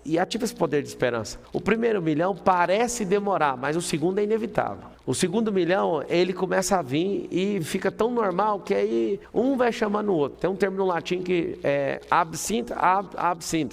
e ativa esse poder de esperança. O primeiro milhão parece demorar, mas o segundo é inevitável. O segundo milhão, ele começa a vir e fica tão normal que aí um vai chamando o outro. Tem um termo no latim que é absinth,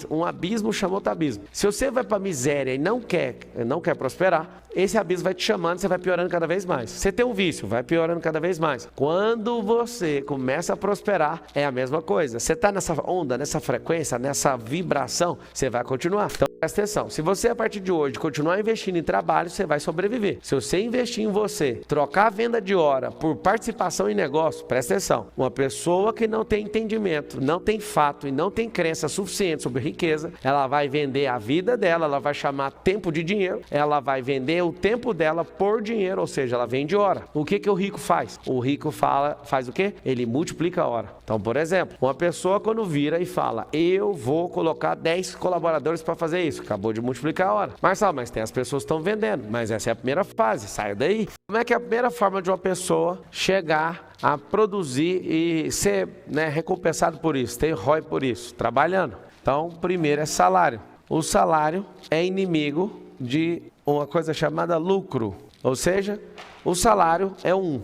um abismo chama outro abismo. Se você vai para a miséria e não quer prosperar, esse abismo vai te chamando, você vai piorando cada vez mais. Você tem um vício, vai piorando cada vez mais. Quando você começa a prosperar, é a mesma coisa. Você está nessa onda, nessa frequência, nessa vibração, você vai continuar. Então, presta atenção. Se você, a partir de hoje, continuar investindo em trabalho, você vai sobreviver. Se você investir em você, trocar a venda de hora por participação em negócio, presta atenção. Uma pessoa que não tem entendimento, não tem fato e não tem crença suficiente sobre riqueza, ela vai vender a vida dela, ela vai chamar tempo de dinheiro, ela vai vender o tempo dela por dinheiro, ou seja, ela vende hora. O que o rico faz? O rico faz o quê? Ele multiplica a hora. Então, por exemplo, uma pessoa quando vira e fala, eu vou colocar 10 colaboradores para fazer isso, acabou de multiplicar a hora. Marcelo, mas tem as pessoas que estão vendendo, mas essa é a primeira fase, saia daí. Como é que é a primeira forma de uma pessoa chegar a produzir e ser recompensado por isso, ter ROI por isso? Trabalhando. Então, primeiro é salário. O salário é inimigo de uma coisa chamada lucro, ou seja, o salário é 1,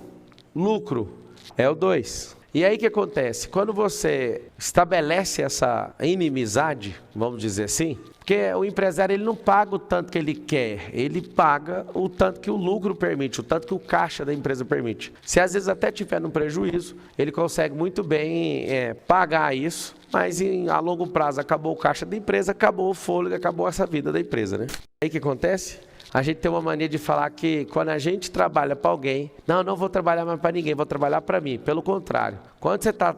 lucro é o 2. E aí o que acontece? Quando você estabelece essa inimizade, vamos dizer assim, porque o empresário ele não paga o tanto que ele quer, ele paga o tanto que o lucro permite, o tanto que o caixa da empresa permite. Se às vezes até tiver no prejuízo, ele consegue muito bem pagar isso, mas a longo prazo acabou o caixa da empresa, acabou o fôlego, acabou essa vida da empresa, né? Aí o que acontece? A gente tem uma mania de falar que quando a gente trabalha para alguém, não vou trabalhar mais para ninguém, vou trabalhar para mim. Pelo contrário, quando você está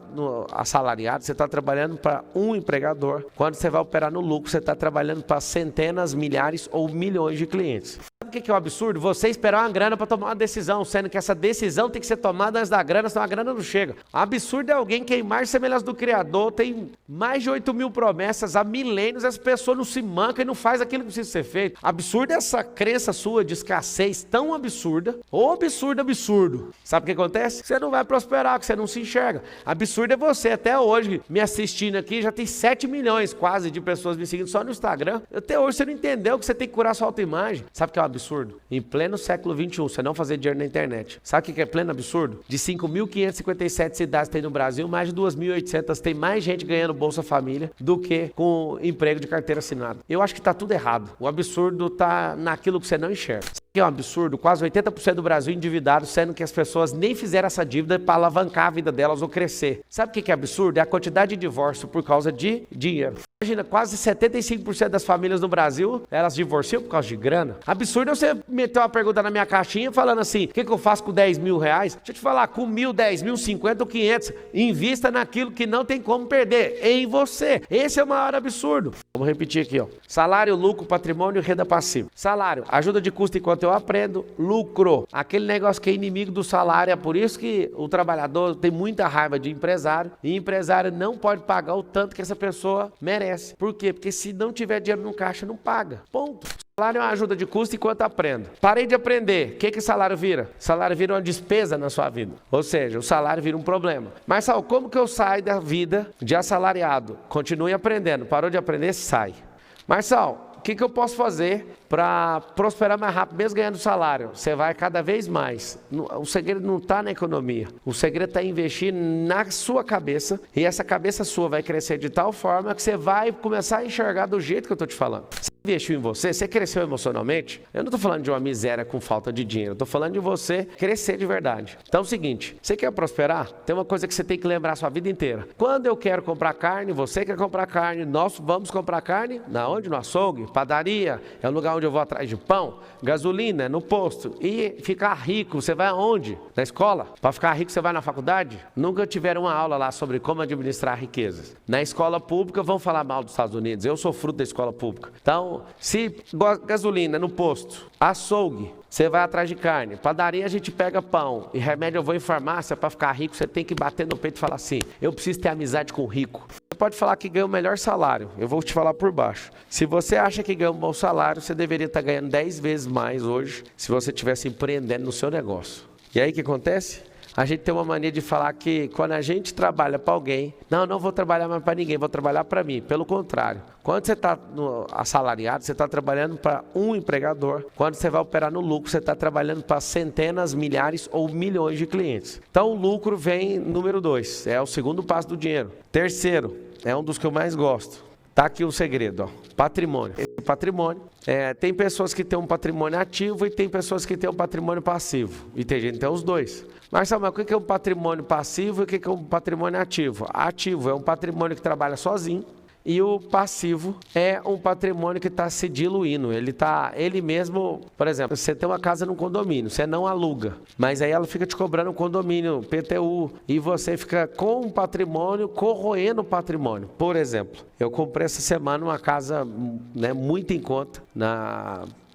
assalariado, você está trabalhando para um empregador. Quando você vai operar no lucro, você está trabalhando para centenas, milhares ou milhões de clientes. Sabe o que é o absurdo? Você esperar uma grana para tomar uma decisão, sendo que essa decisão tem que ser tomada antes da grana, senão a grana não chega. O absurdo é alguém que é imagem e semelhança do Criador, tem mais de 8.000 promessas há milênios, essa pessoa não se manca e não faz aquilo que precisa ser feito. Absurdo é essa crença sua de escassez tão absurda, ou absurdo. Sabe o que acontece? Você não vai prosperar, porque você não se enxerga. Absurdo é você, até hoje, me assistindo aqui, já tem 7 milhões quase de pessoas me seguindo só no Instagram. Até hoje você não entendeu que você tem que curar sua autoimagem. Sabe o que é um absurdo? Em pleno século XXI, você não fazer dinheiro na internet. Sabe o que é pleno absurdo? De 5.557 cidades que tem no Brasil, mais de 2.800 tem mais gente ganhando Bolsa Família do que com emprego de carteira assinada. Eu acho que está tudo errado. O absurdo está naquilo que você não enxerga. Sabe o que é um absurdo? Quase 80% do Brasil endividado, sendo que as pessoas nem fizeram essa dívida para alavancar a vida delas ou crescer. Sabe o que é absurdo? É a quantidade de divórcio por causa de dinheiro. Imagina, quase 75% das famílias no Brasil, elas divorciam por causa de grana. Absurdo é você meter uma pergunta na minha caixinha falando assim, o que eu faço com 10 mil reais? Deixa eu te falar, com 1.000, 10 mil, 50 ou 500, invista naquilo que não tem como perder, em você. Esse é o maior absurdo. Vamos repetir aqui, ó. Salário, lucro, patrimônio, renda passiva. Salário, ajuda de custo enquanto eu aprendo. Lucro, aquele negócio que é inimigo do salário, é por isso que o trabalhador tem muita raiva de empresário, e empresário não pode pagar o tanto que essa pessoa merece. Por quê? Porque se não tiver dinheiro no caixa, não paga. Ponto. Salário é uma ajuda de custo enquanto aprendo. Parei de aprender. O que salário vira? Salário vira uma despesa na sua vida. Ou seja, o salário vira um problema. Mas, Sal, como que eu saio da vida de assalariado? Continue aprendendo. Parou de aprender? Sai. Marçal, o que eu posso fazer para prosperar mais rápido, mesmo ganhando salário? Você vai cada vez mais. O segredo não está na economia. O segredo está em investir na sua cabeça. E essa cabeça sua vai crescer de tal forma que você vai começar a enxergar do jeito que eu estou te falando. Você investiu em você? Você cresceu emocionalmente? Eu não estou falando de uma miséria com falta de dinheiro. Eu estou falando de você crescer de verdade. Então é o seguinte, você quer prosperar? Tem uma coisa que você tem que lembrar a sua vida inteira. Quando eu quero comprar carne, você quer comprar carne, nós vamos comprar carne na onde? No açougue, padaria, é o lugar onde eu vou atrás de pão, gasolina, no posto. E ficar rico, você vai aonde? Na escola? Para ficar rico, você vai na faculdade? Nunca tiveram uma aula lá sobre como administrar riquezas. Na escola pública, vão falar mal dos Estados Unidos. Eu sou fruto da escola pública. Então, se gasolina no posto, açougue, você vai atrás de carne. Padaria a gente pega pão. E remédio eu vou em farmácia. Para ficar rico, você tem que bater no peito e falar assim, eu preciso ter amizade com o rico. Você pode falar que ganha o melhor salário. Eu vou te falar por baixo. Se você acha que ganha um bom salário, você deveria estar ganhando 10 vezes mais hoje se você estivesse empreendendo no seu negócio. E aí o que acontece? A gente tem uma mania de falar que quando a gente trabalha para alguém, não vou trabalhar mais para ninguém, vou trabalhar para mim. Pelo contrário, quando você está assalariado, você está trabalhando para um empregador. Quando você vai operar no lucro, você está trabalhando para centenas, milhares ou milhões de clientes. Então o lucro vem número 2, é o segundo passo do dinheiro. Terceiro, é um dos que eu mais gosto. Tá aqui o segredo, ó, patrimônio. Patrimônio. Tem pessoas que têm um patrimônio ativo e tem pessoas que têm um patrimônio passivo. E tem gente que tem os dois. Mas o que é um patrimônio passivo e o que é um patrimônio ativo? Ativo é um patrimônio que trabalha sozinho. E o passivo é um patrimônio que está se diluindo. Ele mesmo, por exemplo, você tem uma casa num condomínio, você não aluga, mas aí ela fica te cobrando um condomínio, PTU, e você fica com um patrimônio, corroendo o patrimônio. Por exemplo, eu comprei essa semana uma casa, né, muito em conta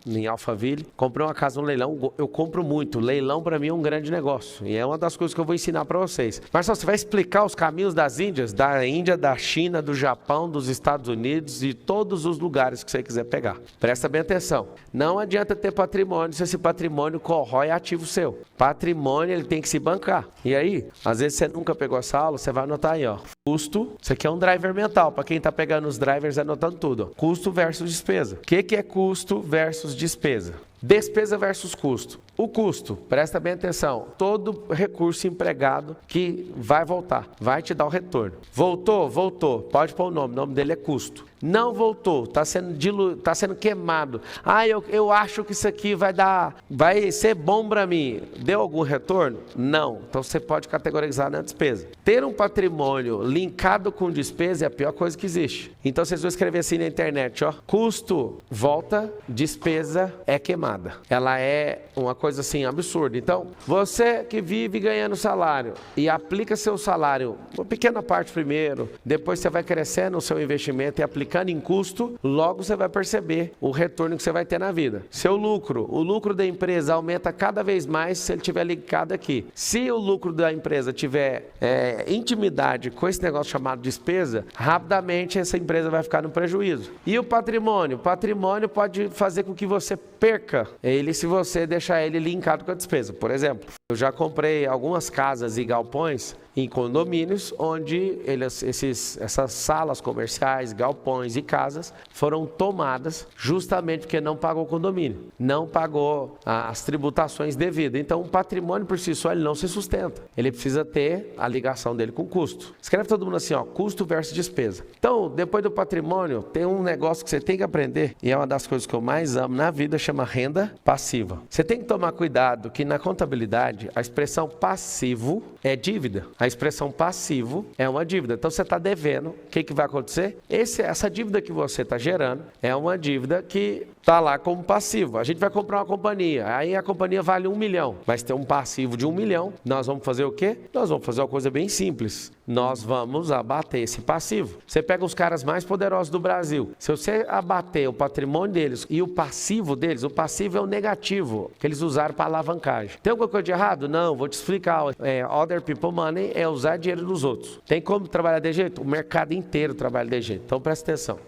em Alphaville, comprei uma casa no leilão. Eu compro muito, leilão para mim é um grande negócio e é uma das coisas que eu vou ensinar para vocês. Marcelo, você vai explicar os caminhos das Índias, da Índia, da China, do Japão, dos Estados Unidos e todos os lugares que você quiser pegar. Presta bem atenção, não adianta ter patrimônio se esse patrimônio corrói ativo seu. Patrimônio, ele tem que se bancar. E aí, às vezes você nunca pegou essa aula, você vai anotar aí, ó, custo. Isso aqui é um driver mental, para quem está pegando os drivers, anotando tudo, ó. Custo versus despesa. O que é custo versus despesa? Despesa versus custo. O custo, presta bem atenção, todo recurso empregado que vai voltar, vai te dar o retorno. Voltou, pode pôr o nome dele é custo. Não voltou, está sendo queimado. Eu acho que isso aqui vai ser bom para mim. Deu algum retorno? Não. Então você pode categorizar na despesa. Ter um patrimônio linkado com despesa é a pior coisa que existe. Então vocês vão escrever assim na internet, ó. Custo volta, despesa é queimada. Ela é uma coisa assim absurda. Então, você que vive ganhando salário e aplica seu salário, uma pequena parte primeiro, depois você vai crescendo o seu investimento e aplicando em custo, logo você vai perceber o retorno que você vai ter na vida. Seu lucro, o lucro da empresa aumenta cada vez mais se ele estiver ligado aqui. Se o lucro da empresa tiver intimidade com esse negócio chamado despesa, rapidamente essa empresa vai ficar no prejuízo. E o patrimônio? O patrimônio pode fazer com que você perca ele se você deixar ele linkado com a despesa. Por exemplo, eu já comprei algumas casas e galpões em condomínios onde essas salas comerciais, galpões e casas foram tomadas justamente porque não pagou o condomínio, não pagou as tributações devidas. Então o patrimônio por si só ele não se sustenta, ele precisa ter a ligação dele com o custo. Escreve todo mundo assim, ó, custo versus despesa. Então depois do patrimônio tem um negócio que você tem que aprender e é uma das coisas que eu mais amo na vida, chama renda passiva. Você tem que tomar cuidado que na contabilidade a expressão passivo é dívida. A expressão passivo é uma dívida. Então você está devendo. O que vai acontecer? Essa dívida que você está gerando é uma dívida que está lá como passivo. A gente vai comprar uma companhia. Aí a companhia vale 1 milhão. Vai ter um passivo de 1 milhão. Nós vamos fazer o quê? Nós vamos fazer uma coisa bem simples. Nós vamos abater esse passivo. Você pega os caras mais poderosos do Brasil. Se você abater o patrimônio deles e o passivo deles, o passivo é o negativo que eles usaram para alavancagem. Tem alguma coisa de errado? Não, vou te explicar. Other people money é usar dinheiro dos outros. Tem como trabalhar de jeito? O mercado inteiro trabalha de jeito. Então presta atenção.